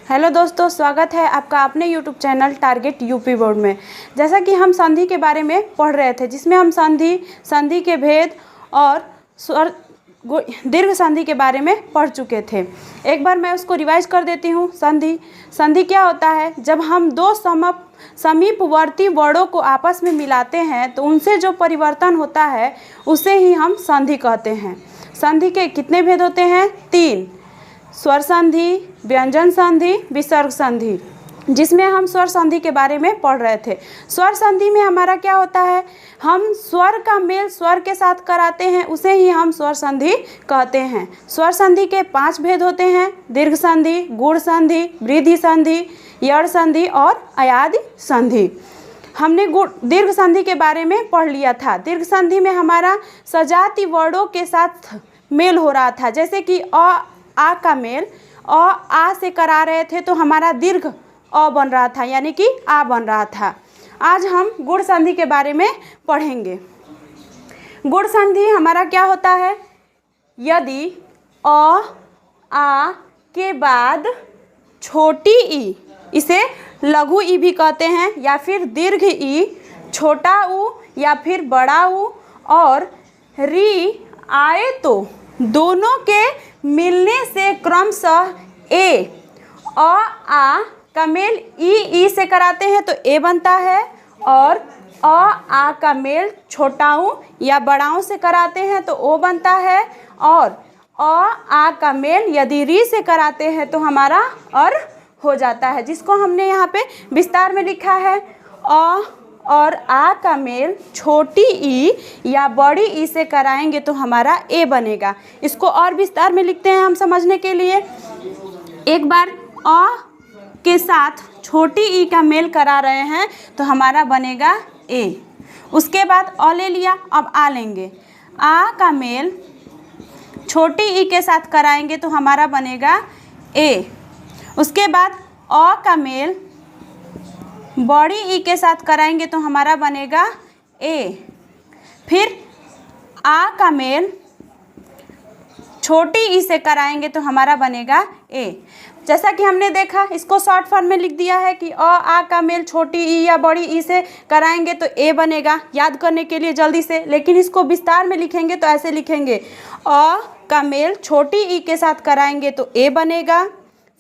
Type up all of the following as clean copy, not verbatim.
Hello दोस्तों, स्वागत है आपका अपने YouTube channel target UP board में। जैसा कि हम संधि के बारे में पढ़ रहे थे, जिसमें हम संधि के भेद और स्वर दीर्घ संधि के बारे में पढ़ चुके थे। एक बार मैं उसको रिवाइज कर देती हूँ। संधि क्या होता है? जब हम दो समीपवर्ती वर्णों को आपस में मिलाते हैं तो उनसे जो परिवर्तन होता है उसे ही हम संधि कहते हैं। संधि के कितने भेद होते हैं? 3। स्वर संधि, व्यंजन संधि, विसर्ग संधि, जिसमें हम स्वर संधि के बारे में पढ़ रहे थे। स्वर संधि में हमारा क्या होता है? हम स्वर का मेल स्वर के साथ कराते हैं, उसे ही हम स्वर संधि कहते हैं। स्वर संधि के 5 भेद होते हैं: दीर्घ संधि, गुण संधि, वृद्धि संधि, यड़ संधि और अयादि संधि। हमने दीर्घ संधि के बारे में पढ़ लिया था। दीर्घ संधि में हमारा सजाती वर्णों के साथ मेल हो रहा था, जैसे कि आ का मेल आ से करा रहे थे तो हमारा दीर्घ अ बन रहा था, यानी कि आ बन रहा था। आज हम गुण संधि के बारे में पढ़ेंगे। गुण संधि हमारा क्या होता है? यदि आ के बाद छोटी ई, इसे लघु ई भी कहते हैं, या फिर दीर्घ ई, छोटा ऊ या फिर बड़ा ऊ, और री आए तो दोनों के मिलने से क्रमशः ए आ का मेल ई से कराते हैं तो ए बनता है, और आ का मेल छोटाऊ या बड़ाऊ से कराते हैं तो ओ बनता है, और आ का मेल यदि री से कराते हैं तो हमारा अर हो जाता है, जिसको हमने यहाँ पे विस्तार में लिखा है। और आ का मेल छोटी ई या बड़ी ई से कराएंगे तो हमारा ए बनेगा। इसको और विस्तार में लिखते हैं हम समझने के लिए। एक बार अ के साथ छोटी ई का मेल करा रहे हैं तो हमारा बनेगा ए। उसके बाद अ ले लिया, अब आ लेंगे। आ का मेल छोटी ई के साथ कराएंगे तो हमारा बनेगा ए। उसके बाद अ का मेल बड़ी ई के साथ कराएंगे तो हमारा बनेगा ए। फिर आ का मेल छोटी ई से कराएंगे तो हमारा बनेगा ए। जैसा कि हमने देखा, इसको शॉर्ट फॉर्म में लिख दिया है कि आ का मेल छोटी ई या बड़ी ई से कराएंगे तो ए बनेगा, याद करने के लिए जल्दी से। लेकिन इसको विस्तार में लिखेंगे तो ऐसे लिखेंगे: अ का मेल छोटी ई के साथ कराएंगे तो ए बनेगा।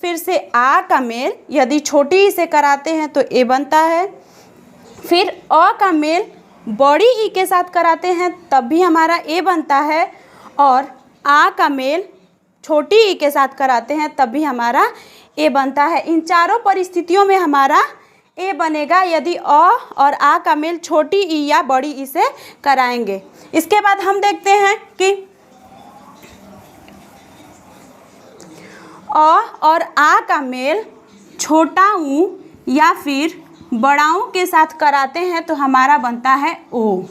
फिर से आ का मेल यदि छोटी ई से कराते हैं तो ए बनता है। फिर अ का मेल बड़ी ई के साथ कराते हैं तब भी हमारा ए बनता है, और आ का मेल छोटी ई के साथ कराते हैं तब भी हमारा ए बनता है। इन चारों परिस्थितियों में हमारा ए बनेगा यदि अ और आ का मेल छोटी ई या बड़ी ई से कराएंगे। इसके बाद हम देखते हैं कि अ और आ का मेल छोटा ऊ या फिर बड़ाऊ के साथ कराते हैं तो हमारा बनता है ओ।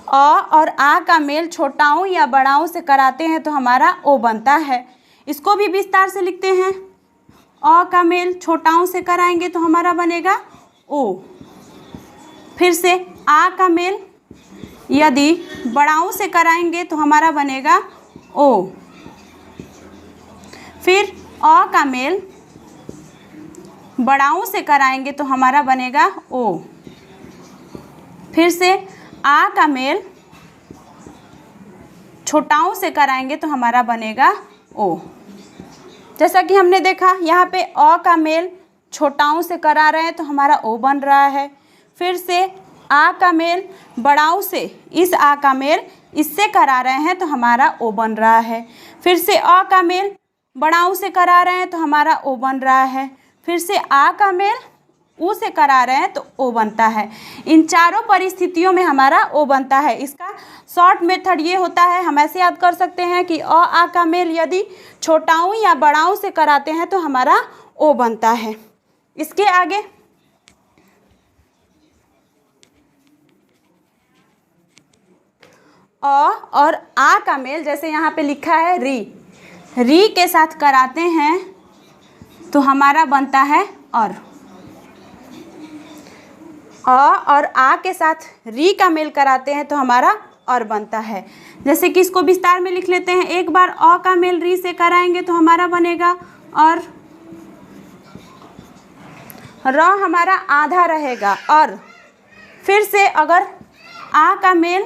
अ और आ का मेल छोटाऊ या बड़ाऊ से कराते हैं तो हमारा ओ बनता है। इसको भी विस्तार से लिखते हैं। अ का मेल छोटाऊ से कराएंगे तो हमारा बनेगा ओ। फिर से आ का मेल यदि बड़ाऊ से कराएंगे तो हमारा बनेगा ओ। फिर अ का मेल बड़ाऊ से कराएंगे तो हमारा बनेगा ओ। फिर से आ का मेल छोटाऊ से कराएंगे तो हमारा बनेगा ओ। जैसा कि हमने देखा, यहाँ पे अ का मेल छोटाऊ से करा रहे हैं तो हमारा ओ बन रहा है। फिर से आ का मेल बड़ाऊ से, इस आ का मेल इससे करा रहे हैं तो हमारा ओ बन रहा है। फिर से अ का मेल बड़ाऊ से करा रहे हैं तो हमारा ओ बन रहा है। फिर से आ का मेल ऊ से करा रहे हैं तो ओ बनता है। इन चारों परिस्थितियों में हमारा ओ बनता है। इसका शॉर्ट मेथड ये होता है, हम ऐसे याद कर सकते हैं कि आ का मेल यदि छोटाऊ या बड़ाऊ से कराते हैं तो हमारा ओ बनता है। इसके आगे अ और आ का मेल, जैसे यहाँ पे लिखा है री के साथ कराते हैं तो हमारा बनता है और। अ और आ के साथ री का मेल कराते हैं तो हमारा और बनता है। जैसे कि इसको विस्तार में लिख लेते हैं। एक बार अ का मेल री से कराएंगे तो हमारा बनेगा और र हमारा आधा रहेगा। और फिर से अगर आ का मेल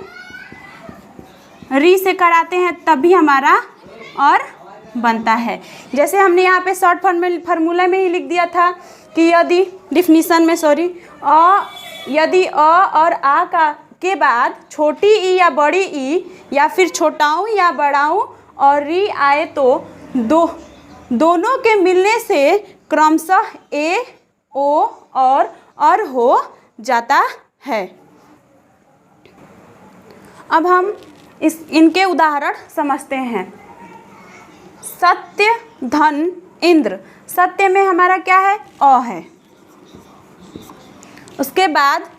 री से कराते हैं तब भी हमारा और बनता है। जैसे हमने यहाँ पे शॉर्ट फार्मूला में ही लिख दिया था कि यदि डिफिनीशन में यदि अ और आ का के बाद छोटी ई या बड़ी ई या फिर छोटाऊ या बड़ाऊ और री आए तो दोनों के मिलने से क्रमशः ए, ओ और हो जाता है। अब हम इनके उदाहरण समझते हैं। सत्य, धन, इंद्र। सत्य में हमारा क्या है? अ है। उसके बाद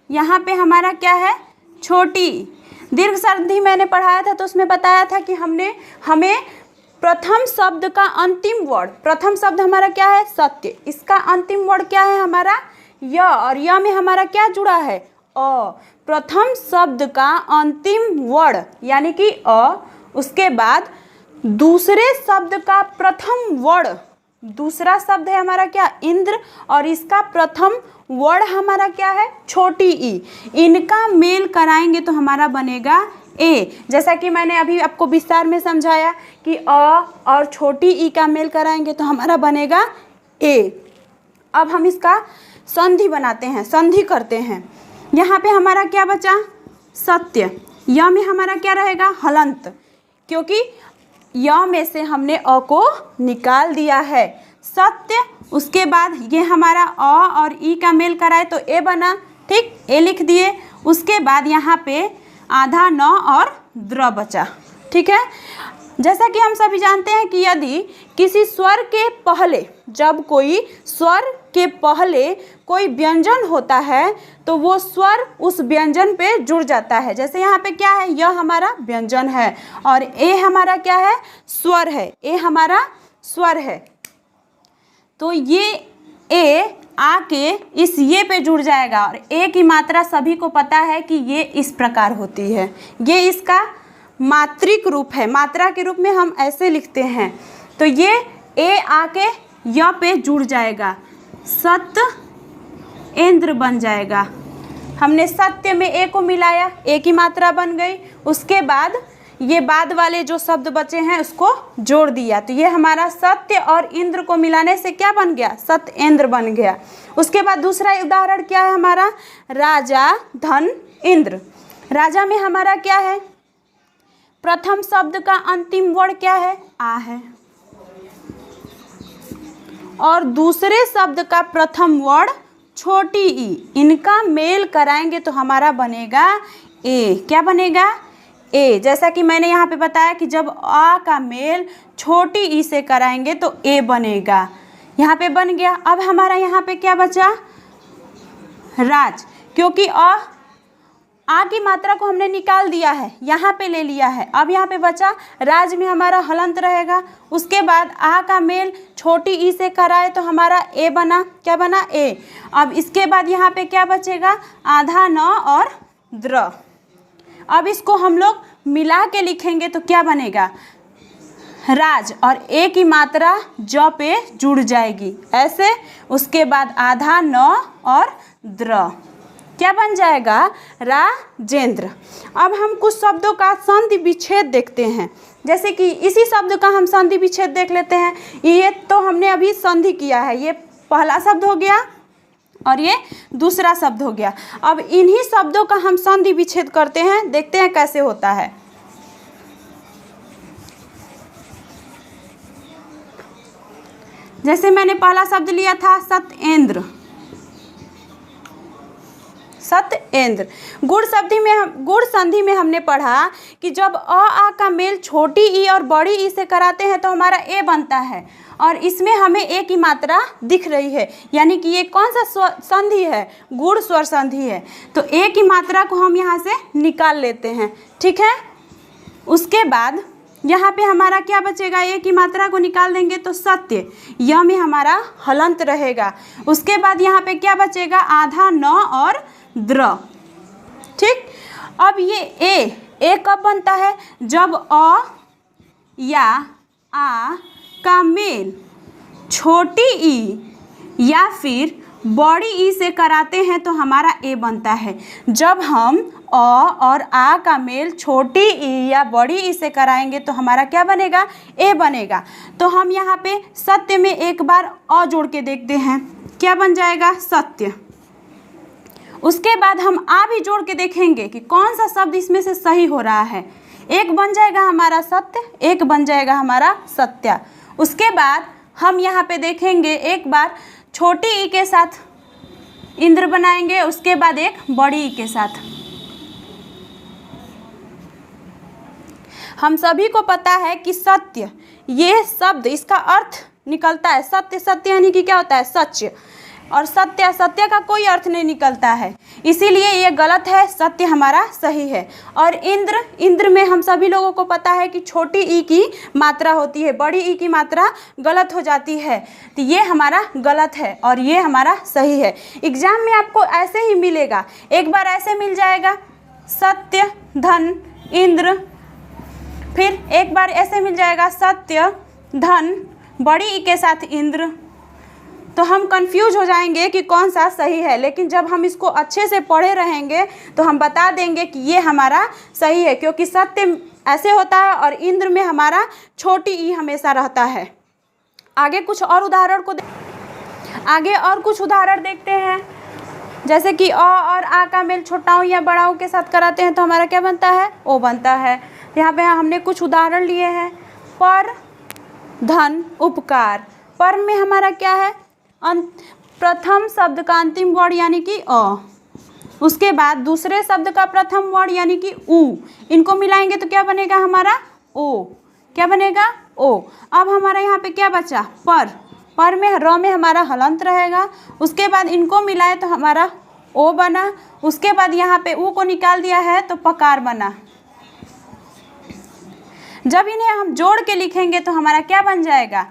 यहाँ पे हमारा क्या है? छोटी। दीर्घ संधि मैंने पढ़ाया था तो उसमें बताया था कि हमें प्रथम शब्द का अंतिम वर्ण, प्रथम शब्द हमारा क्या है? सत्य। इसका अंतिम वर्ण क्या है हमारा? य। और य में हमारा क्या जुड़ा है? अ। प्रथम शब्द का अंतिम वर्ण यानी कि अ, उसके बाद दूसरे शब्द का प्रथम वर्ण, दूसरा शब्द है हमारा क्या? इंद्र। और इसका प्रथम वर्ण हमारा क्या है? छोटी ई। इनका मेल कराएंगे तो हमारा बनेगा ए। जैसा कि मैंने अभी आपको विस्तार में समझाया कि अ और छोटी ई का मेल कराएंगे तो हमारा बनेगा ए। अब हम इसका संधि बनाते हैं, संधि करते हैं। यहाँ पे हमारा क्या बचा? सत्य। य में हमारा क्या रहेगा? हलंत, क्योंकि य में से हमने अ को निकाल दिया है। सत्य। उसके बाद ये हमारा अ और ई का मेल कराए तो ए बना, ठीक, ए लिख दिए। उसके बाद यहाँ पे आधा न और द्र बचा, ठीक है। जैसा कि हम सभी जानते हैं कि यदि किसी स्वर के पहले, जब कोई स्वर के पहले कोई व्यंजन होता है तो वो स्वर उस व्यंजन पे जुड़ जाता है। जैसे यहाँ पे क्या है? यह हमारा व्यंजन है और ए हमारा क्या है? स्वर है। ए हमारा स्वर है। तो ये ए आके इस ये पे जुड़ जाएगा और ए की मात्रा सभी को पता है कि ये इस प्रकार होती है। ये इसका मात्रिक रूप है। मात्रा के रूप में हम ऐसे लिखते हैं। तो ये ए आके य पे जुड़ जाएगा, सत इंद्र बन जाएगा। हमने सत्य में ए को मिलाया, ए की मात्रा बन गई। उसके बाद ये बाद वाले जो शब्द बचे हैं उसको जोड़ दिया तो ये हमारा सत्य और इंद्र को मिलाने से क्या बन गया? सत्येंद्र बन गया। उसके बाद दूसरा उदाहरण क्या है हमारा? राजा, धन, इंद्र। राजा में हमारा क्या है? प्रथम शब्द का अंतिम वर्ण क्या है? आ है। और दूसरे शब्द का प्रथम वर्ण छोटी ई। इनका मेल कराएंगे तो हमारा बनेगा ए। क्या बनेगा? ए। जैसा कि मैंने यहाँ पे बताया कि जब आ का मेल छोटी ई से कराएंगे तो ए बनेगा। यहाँ पे बन गया। अब हमारा यहाँ पे क्या बचा? राज, क्योंकि आ की मात्रा को हमने निकाल दिया है, यहाँ पे ले लिया है। अब यहाँ पे बचा राज में हमारा हलंत रहेगा। उसके बाद आ का मेल छोटी ई से कराए तो हमारा ए बना। क्या बना? ए। अब इसके बाद यहाँ पे क्या बचेगा? आधा न और द्र। अब इसको हम लोग मिला के लिखेंगे तो क्या बनेगा? राज। और ए की मात्रा ज पे जुड़ जाएगी ऐसे। उसके बाद आधा न और द्र, क्या बन जाएगा? राजेंद्र। अब हम कुछ शब्दों का संधि विच्छेद देखते हैं। जैसे कि इसी शब्द का हम संधि विच्छेद देख लेते हैं। ये तो हमने अभी संधि किया है, ये पहला शब्द हो गया और ये दूसरा शब्द हो गया। अब इन्हीं शब्दों का हम संधि विच्छेद करते हैं, देखते हैं कैसे होता है। जैसे मैंने पहला शब्द लिया था सत्येंद्र, सत्येंद्र। गुण संधि में हमने पढ़ा कि जब अ आ का मेल छोटी ई और बड़ी ई से कराते हैं तो हमारा ए बनता है और इसमें हमें ए की मात्रा दिख रही है, यानी कि ये कौन सा संधि है? गुण स्वर संधि है। तो ए की मात्रा को हम यहाँ से निकाल लेते हैं, ठीक है। उसके बाद यहाँ पे हमारा क्या बचेगा? ए की मात्रा को निकाल देंगे तो सत्य, यह में हमारा हलंत रहेगा। उसके बाद यहाँ पे क्या बचेगा? आधा न और द्र, ठीक। अब ये ए कब बनता है? जब अ या आ का मेल छोटी ई या फिर बड़ी ई से कराते हैं तो हमारा ए बनता है। जब हम अ और आ का मेल छोटी ई या बड़ी ई से कराएंगे तो हमारा क्या बनेगा? ए बनेगा। तो हम यहाँ पे सत्य में एक बार अ जोड़ के देखते हैं, क्या बन जाएगा? सत्य। उसके बाद हम आ भी जोड़ के देखेंगे कि कौन सा शब्द इसमें से सही हो रहा है। एक बन जाएगा हमारा सत्य, एक बन जाएगा हमारा सत्या। उसके बाद हम यहाँ पे देखेंगे एक बार छोटी ई के साथ इंद्र बनाएंगे, उसके बाद एक बड़ी ई के साथ। हम सभी को पता है कि सत्य ये शब्द इसका अर्थ निकलता है सत्य। सत्य यानी कि क्या होता है? सच। और सत्य, सत्य का कोई अर्थ नहीं निकलता है, इसीलिए ये गलत है। सत्य हमारा सही है। और इंद्र, इंद्र में हम सभी लोगों को पता है कि छोटी ई की मात्रा होती है, बड़ी ई की मात्रा गलत हो जाती है, तो ये हमारा गलत है और ये हमारा सही है। एग्जाम में आपको ऐसे ही मिलेगा, एक बार ऐसे मिल जाएगा सत्य धन इंद्र, फिर एक बार ऐसे मिल जाएगा सत्य धन बड़ी ई के साथ इंद्र। तो हम कंफ्यूज हो जाएंगे कि कौन सा सही है, लेकिन जब हम इसको अच्छे से पढ़े रहेंगे तो हम बता देंगे कि ये हमारा सही है, क्योंकि सत्य ऐसे होता है और इंद्र में हमारा छोटी ई हमेशा रहता है। आगे कुछ और उदाहरण देखते हैं। जैसे कि अ और आ का मेल छोटाऊ या बड़ाऊ के साथ कराते हैं तो हमारा क्या बनता है? ओ बनता है। यहाँ पे हमने कुछ उदाहरण लिए हैं। पर, धन, उपकार। पर में हमारा क्या है? प्रथम शब्द का अंतिम वर्ण यानी कि अ, उसके बाद दूसरे शब्द का प्रथम वर्ण यानी कि उ, इनको मिलाएंगे तो क्या बनेगा हमारा? ओ। क्या बनेगा? ओ। अब हमारा यहाँ पे क्या बचा? पर। पर में र में हमारा हलंत रहेगा, उसके बाद इनको मिलाए तो हमारा ओ बना, उसके बाद यहाँ पे उ को निकाल दिया है तो पकार बना। जब इन्हें हम जोड़ के लिखेंगे तो हमारा क्या बन जाएगा?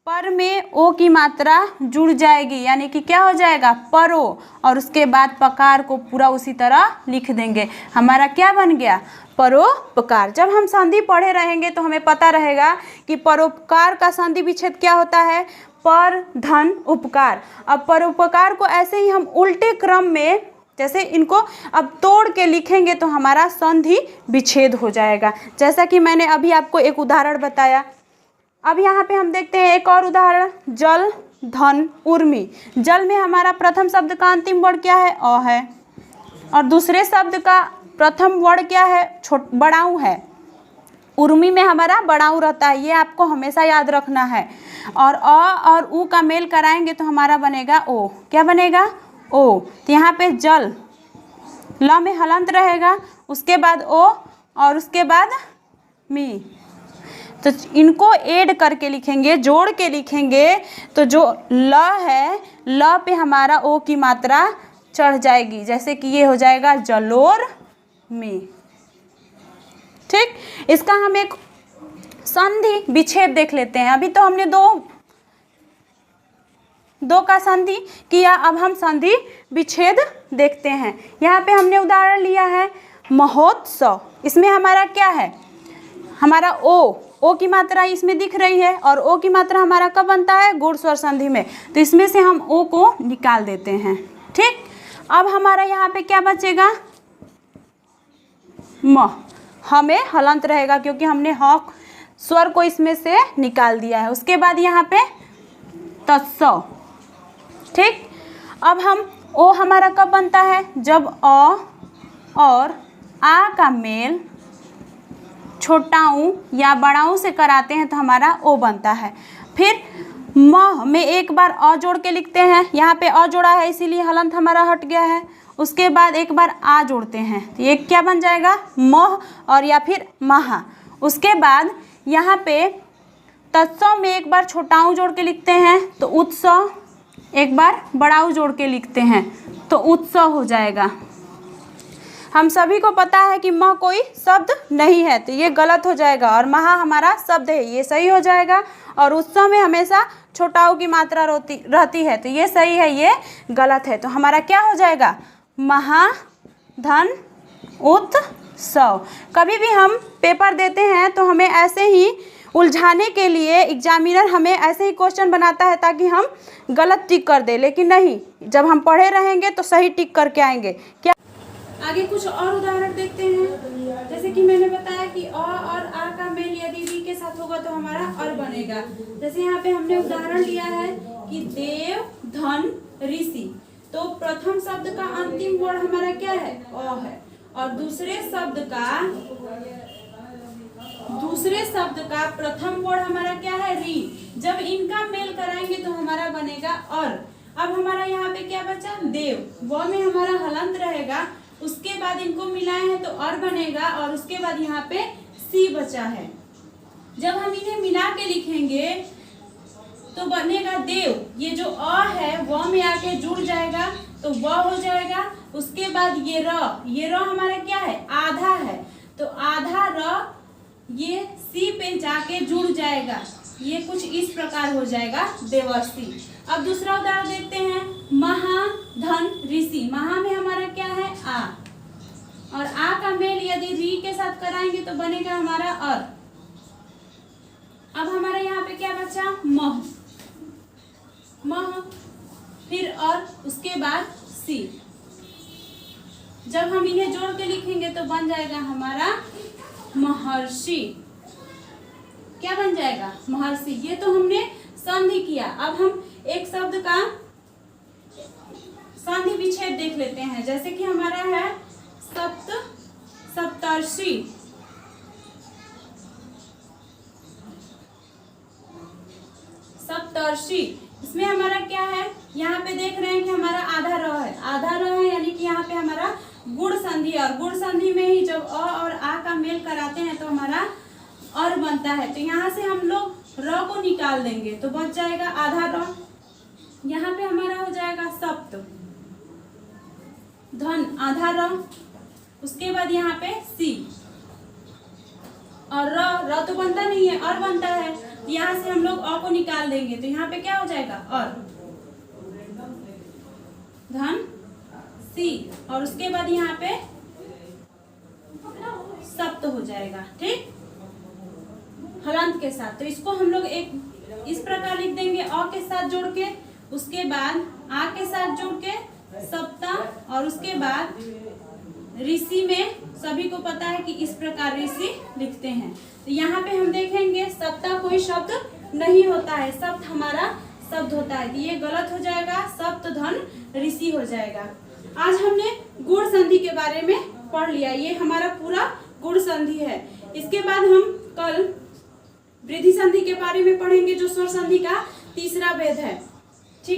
पर में ओ की मात्रा जुड़ जाएगी, यानी कि क्या हो जाएगा? परो। और उसके बाद पकार को पूरा उसी तरह लिख देंगे, हमारा क्या बन गया? परोपकार। जब हम संधि पढ़े रहेंगे तो हमें पता रहेगा कि परोपकार का संधि विच्छेद क्या होता है? पर धन उपकार। अब परोपकार को ऐसे ही हम उल्टे क्रम में, जैसे इनको अब तोड़ के लिखेंगे तो हमारा संधि विच्छेद हो जाएगा, जैसा कि मैंने अभी आपको एक उदाहरण बताया। अब यहाँ पे हम देखते हैं एक और उदाहरण। जल धन उर्मी। जल में हमारा प्रथम शब्द का अंतिम वर्ण क्या है? अ है, और दूसरे शब्द का प्रथम वर्ण क्या है? बड़ाऊ है। उर्मी में हमारा बड़ाऊ रहता है, ये आपको हमेशा याद रखना है। और अ और उ का मेल कराएंगे तो हमारा बनेगा ओ। क्या बनेगा? ओ। तो यहाँ पे जल, ल में हलंत रहेगा, उसके बाद ओ और उसके बाद मी। तो इनको ऐड करके लिखेंगे, जोड़ के लिखेंगे तो जो ल है, ल पे हमारा ओ की मात्रा चढ़ जाएगी, जैसे कि ये हो जाएगा जलोर में। ठीक, इसका हम एक संधि विच्छेद देख लेते हैं। अभी तो हमने दो का संधि किया, अब हम संधि विच्छेद देखते हैं। यहाँ पे हमने उदाहरण लिया है महोत्सव। इसमें हमारा क्या है? हमारा ओ की मात्रा इसमें दिख रही है, और ओ की मात्रा हमारा कब बनता है? गुण स्वर संधि में। तो इसमें से हम ओ को निकाल देते हैं। ठीक, अब हमारा यहाँ पे क्या बचेगा? म। हमें हलंत रहेगा क्योंकि हमने ह स्वर को इसमें से निकाल दिया है। उसके बाद यहाँ पे तत्सव। ठीक, अब हम ओ हमारा कब बनता है? जब अ और आ का मेल छोटाऊ या बड़ाऊ से कराते हैं तो हमारा ओ बनता है। फिर म में एक बार अ जोड़ के लिखते हैं, यहाँ पे अ जोड़ा है इसीलिए हलंत हमारा हट गया है। उसके बाद एक बार आ जोड़ते हैं तो ये क्या बन जाएगा? मोह और या फिर महा। उसके बाद यहाँ पे तत्सव में एक बार छोटाऊ जोड़ के लिखते हैं तो उत्सव, एक बार बड़ाऊ जोड़ के लिखते हैं तो उत्सव हो जाएगा। हम सभी को पता है कि म कोई शब्द नहीं है तो ये गलत हो जाएगा, और महा हमारा शब्द है, ये सही हो जाएगा। और उत्सव में हमेशा छोटाऊ की मात्रा रहती है तो ये सही है, ये गलत है। तो हमारा क्या हो जाएगा? महा धन उत्सव। कभी भी हम पेपर देते हैं तो हमें ऐसे ही उलझाने के लिए एग्जामिनर हमें ऐसे ही क्वेश्चन बनाता है ताकि हम गलत टिक कर दे, लेकिन नहीं, जब हम पढ़े रहेंगे तो सही टिक करके आएंगे। क्या आगे कुछ और उदाहरण देखते हैं। जैसे कि मैंने बताया कि अ और आ का मेल यदि री के साथ होगा तो हमारा अर बनेगा। जैसे यहाँ पे हमने उदाहरण लिया है कि देव धन ऋषि, तो प्रथम शब्द का अंतिम वर्ण हमारा क्या है, अ है, और दूसरे शब्द का प्रथम वर्ण हमारा क्या है, री। जब इनका मेल कराएंगे तो हमारा बनेगा अर। अब हमारा यहाँ पे क्या बचा, देव, व में हमारा हलंत रहेगा, उसके बाद इनको मिलाए हैं तो अर बनेगा, और उसके बाद यहाँ पे सी बचा है। जब हम इन्हें मिला के लिखेंगे तो बनेगा देव, ये जो अ है व में आके जुड़ जाएगा तो व हो जाएगा। उसके बाद ये र हमारा क्या है, आधा है, तो आधा र ये सी पे जाके जुड़ जाएगा, ये कुछ इस प्रकार हो जाएगा देवर्षि। अब दूसरा उदाहरण देखते हैं, महा धन ऋषि, महा में हमारा क्या है, आ, और आ का मेल यदि री के साथ कराएंगे तो बनेगा हमारा अर। अब हमारा यहाँ पे क्या बचा, मह, फिर और उसके बाद सी। जब हम इन्हें जोड़ के लिखेंगे तो बन जाएगा हमारा महर्षि। क्या बन जाएगा, महर्षि। ये तो हमने संधि किया। अब हम एक शब्द का संधि विच्छेद देख लेते हैं। जैसे कि हमारा है सप्तर्षि, इसमें हमारा क्या है, यहाँ पे देख रहे हैं कि हमारा आधा र है, यानी कि यहाँ पे हमारा गुण संधि, और गुण संधि में ही जब अ और आ का मेल कराते हैं तो हमारा और बनता है। तो यहाँ से हम लोग र को निकाल देंगे तो बच जाएगा आधा र। यहाँ पे हमारा हो जाएगा सप्त, धन आधा र, उसके बाद यहाँ पे सी, और र तो बनता नहीं है, और बनता है, तो यहाँ से हम लोग अ को निकाल देंगे तो यहाँ पे क्या हो जाएगा, और धन सी, और उसके बाद यहाँ पे सप्त हो जाएगा, ठीक, हलंत के साथ। तो इसको हम लोग एक इस प्रकार लिख देंगे, अ के साथ जोड़ के, उसके बाद आ के साथ जोड़ के सप्ता, और उसके बाद ऋषि में सभी को पता है कि इस प्रकार ऋषि लिखते हैं। तो यहाँ पे हम देखेंगे सप्ता कोई शब्द नहीं होता है, सप्त हमारा शब्द होता है, तो ये गलत हो जाएगा, सप्त धन ऋषि हो जाएगा। आज हमने गुण संधि के बारे में पढ़ लिया, ये हमारा पूरा गुण संधि है। इसके बाद हम कल वृद्धि संधि के बारे में पढ़ेंगे, जो स्वर संधि का तीसरा भेद है।